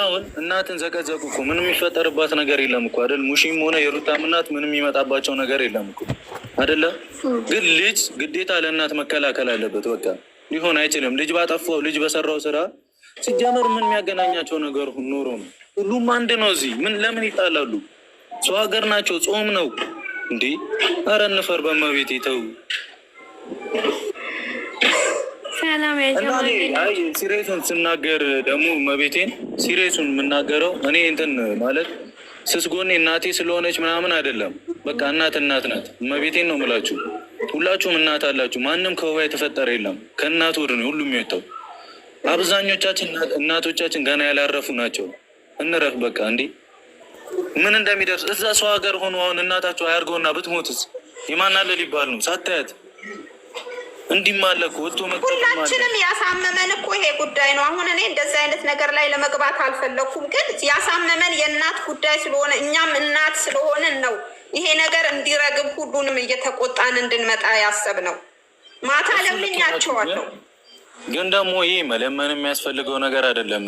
አሁን እናትን ዘቀዘቁ እኮ ምንም የሚፈጠርባት ነገር የለም እኮ አይደል? ሙሺም ሆነ የሩታም እናት ምንም የሚመጣባቸው ነገር የለም እኮ አይደለ? ግን ልጅ ግዴታ ለእናት መከላከል አለበት። በቃ ሊሆን አይችልም። ልጅ ባጠፋው ልጅ በሰራው ስራ ሲጀመር ምን የሚያገናኛቸው ነገር ኖሮ ነው? ሁሉም አንድ ነው። እዚህ ምን ለምን ይጣላሉ? ሰው ሀገር ናቸው። ጾም ነው እንዴ? ኧረ እንፈር በመቤት ተው። ሲሪየሱን ስናገር ደግሞ መቤቴን ሲሪየሱን የምናገረው እኔ እንትን ማለት ስስጎኔ እናቴ ስለሆነች ምናምን አይደለም። በቃ እናት እናት ናት። መቤቴን ነው የምላችሁ። ሁላችሁም እናት አላችሁ። ማንም ከውሃ የተፈጠረ የለም። ከእናት ወድ ነው ሁሉም የሚወጣው። አብዛኞቻችን እናቶቻችን ገና ያላረፉ ናቸው። እንረፍ በቃ። እንዴ ምን እንደሚደርስ እዛ ሰው ሀገር ሆኖ አሁን እናታቸው አያርገውና ብትሞትስ የማናለ ሊባል ነው ሳታያት እንዲማለኩ ወጥቶ ሁላችንም ያሳመመን እኮ ይሄ ጉዳይ ነው። አሁን እኔ እንደዚህ አይነት ነገር ላይ ለመግባት አልፈለኩም፣ ግን ያሳመመን የእናት ጉዳይ ስለሆነ እኛም እናት ስለሆንን ነው ይሄ ነገር እንዲረግብ ሁሉንም እየተቆጣን እንድንመጣ ያሰብነው። ማታ ለምኛቸዋለሁ። ግን ደግሞ ይሄ መለመን የሚያስፈልገው ነገር አይደለም።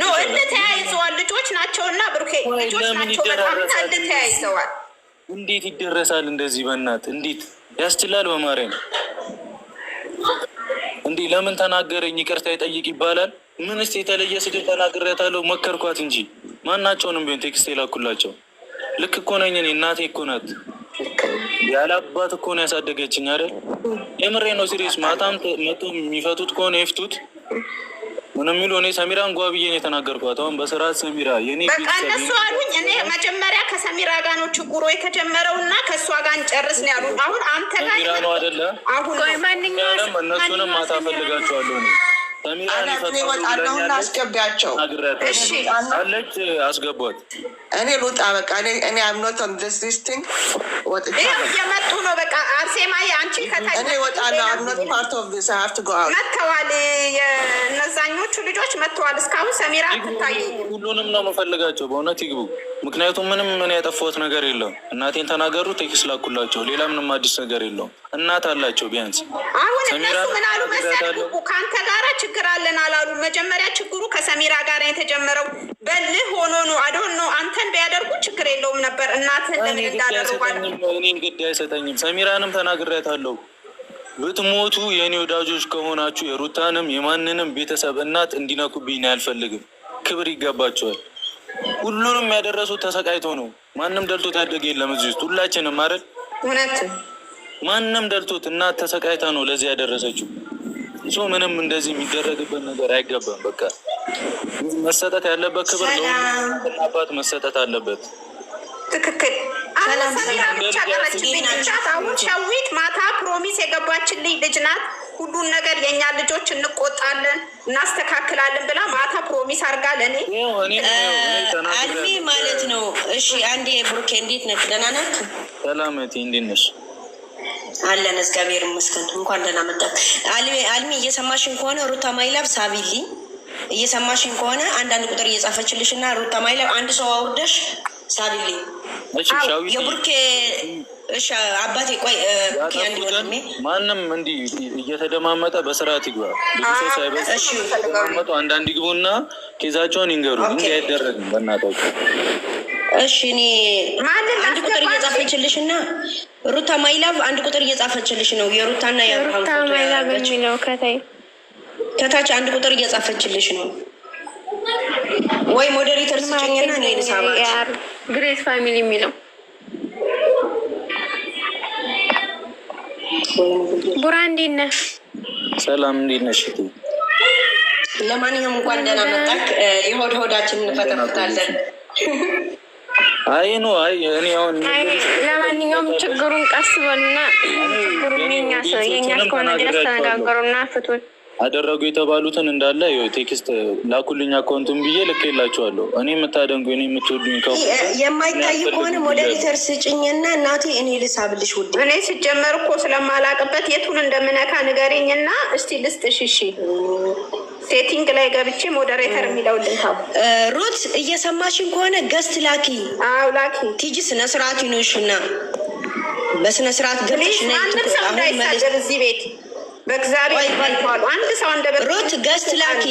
ነው እንደተያይዘዋል። ልጆች ናቸውና ብሩኬ ልጆች ናቸው። በጣም እንደተያይዘዋል። እንዴት ይደረሳል እንደዚህ? በእናት እንዴት ያስችላል? በማርያም እንዲህ ለምን ተናገረኝ ይቅርታ ይጠይቅ ይባላል? ምንስ የተለየ ስድብ ተናግሬያታለሁ? መከርኳት እንጂ ማናቸውንም ቢሆን ቴክስት የላኩላቸው። ልክ እኮ ነኝ እኔ። እናቴ እኮ ናት። ያለ አባት እኮ ነው ያሳደገችኝ አይደል? የምሬ ነው። ሲሪየስ ማታም መቶ የሚፈቱት ከሆነ ይፍቱት። ምንም የሚሉ እኔ ሰሚራን ጓ ብዬ ነው የተናገርኳት። አሁን በስርዓት ሰሚራ የኔ በቃ እነሱ አሉኝ። እኔ መጀመሪያ ከሰሚራ ጋር ነው ችግሩ የተጀመረው እና ከእሷ ጋር እንጨርስ ነው ያሉት። አሁን አንተ ጋር ነው አይደለ? አሁን እነሱንም ማታ ፈልጋቸዋለሁ። ሰሚራን ይወጣለሁና አስገቢያቸው አለች። አስገቧት። እኔ ልውጣ በቃ። እኔ አምኖት ዲስቲንግ ወጥቼ እየመጡ ነው። በቃ አርሴማዬ አንቺ እኔ እወጣለሁ። አምኖት ፓርት ኦፍ ዲስ አይ ሃቭ ቱ ጎ አውት። መጥተዋል፣ የእነዛኞቹ ልጆች መጥተዋል። እስካሁን ሰሚራ አትታይ። ሁሉንም ነው የምፈልጋቸው በእውነት ይግቡ። ምክንያቱም ምንም ምን ያጠፋሁት ነገር የለም። እናቴን ተናገሩ፣ ቴክስት ላኩላቸው። ሌላ ምንም አዲስ ነገር የለውም። እናት አላቸው ቢያንስ። አሁን እነሱ ምን አሉ መሰለህ? ከአንተ ጋራ ችግር አለን አላሉ። መጀመሪያ ችግሩ ከሰሚራ ጋር የተጀመረው በልህ ሆኖ ነው። አዶን ነው አንተን ቢያደርጉ ችግር የለውም ነበር። እናትህን ለምን እንዳደረጓል እኔን ግድ አይሰጠኝም። ሰሚራንም ተናግሬያታለሁ። ብትሞቱ የእኔ ወዳጆች ከሆናችሁ የሩታንም የማንንም ቤተሰብ እናት እንዲነኩብኝ አልፈልግም። ክብር ይገባቸዋል። ሁሉንም ያደረሱት ተሰቃይቶ ነው። ማንም ደልቶት ያደገ የለም እዚህ ውስጥ ሁላችንም አይደል? እውነት ማንም ደልቶት እናት ተሰቃይታ ነው ለዚህ ያደረሰችው። ሶ ምንም እንደዚህ የሚደረግበት ነገር አይገባም። በቃ መሰጠት ያለበት ክብር ነው። አባት መሰጠት አለበት። ትክክል። ሰሚራ ብቻ ቀረችብኝ ብቻት። አሁን ሸዊት ማታ ፕሮሚስ የገባችልኝ ልጅ ናት። ሁሉን ነገር የእኛ ልጆች እንቆጣለን እናስተካክላለን ብላ ማታ ፕሮሚስ አድርጋ ለእኔ አልሚ ማለት ነው። እሺ አንዴ ብሩኬ እንዴት ነህ? ደህና ነህ? ሰላምቲ እንዴት ነሽ? አለን እግዚአብሔር ይመስገን። እንኳን ደህና መጣህ። አልሚ እየሰማሽን ከሆነ ሩታ ማይላብ ሳቢልኝ፣ እየሰማሽን ከሆነ አንዳንድ ቁጥር እየጻፈችልሽ እና ሩታ ማይላብ አንድ ሰው አውርደሽ ሳቢልኝ። የብሩኬ እሺ አባቴ ቆይ ማንም እንዲህ እየተደማመጠ በስርዓት ይግባ። ብዙ ሰው ሳይበዛ አንዳንድ ይግቡና ኬዛቸውን ይንገሩ። እንዲህ አይደረግም በእናታችሁ። እሺ እኔ አንድ ቁጥር እየጻፈችልሽ እና ሩታ ማይላቭ አንድ ቁጥር እየጻፈችልሽ ነው። የሩታና የሩታ ማይላቭ የሚለው ከታች አንድ ቁጥር እየጻፈችልሽ ነው። ወይ ሞዴሬተር ስጭኝና እኔ ልሳባት። ግሬስ ፋሚሊ የሚለው ቡራ እንዴት ነህ? ሰላም እንዴት ነሽ? ለማንኛውም እንኳን ደህና መጣክ። የሆድ ሆዳችን እንፈተፍታለን። አይ ነው አይ እኔ አሁን ለማንኛውም ችግሩን ቀስ በሉና ችግሩን የኛ እስከሆነ ድረስ ተነጋገሩና ፍቱን። አደረጉ የተባሉትን እንዳለ ቴክስት ላኩልኝ አካውንቱን ብዬ ልኬላቸዋለሁ። እኔ የምታደንጉ እኔ የምትወዱኝ የማይታይ ከሆነ ሞዴሬተር ስጭኝና እናቴ እኔ ልሳብልሽ። ውድ እኔ ስጀመር እኮ ስለማላቅበት የቱን እንደምነካ ንገሪኝና እስቲ ልስጥሽ። እሺ ሴቲንግ ላይ ገብቼ ሞዴሬተር የሚለውን ልንታው። ሩት እየሰማሽን ከሆነ ገስት ላኪ። አዎ ላኪ። ቲጂ ስነስርዓት ይኖርሽና በስነስርዓት ገብሽ ነ ማንም ሰው እንዳይሳደብ እዚህ ቤት በእግዚአብሔር ይባል። አንድ ሰው እንደበ ሩት ገስት ላኪ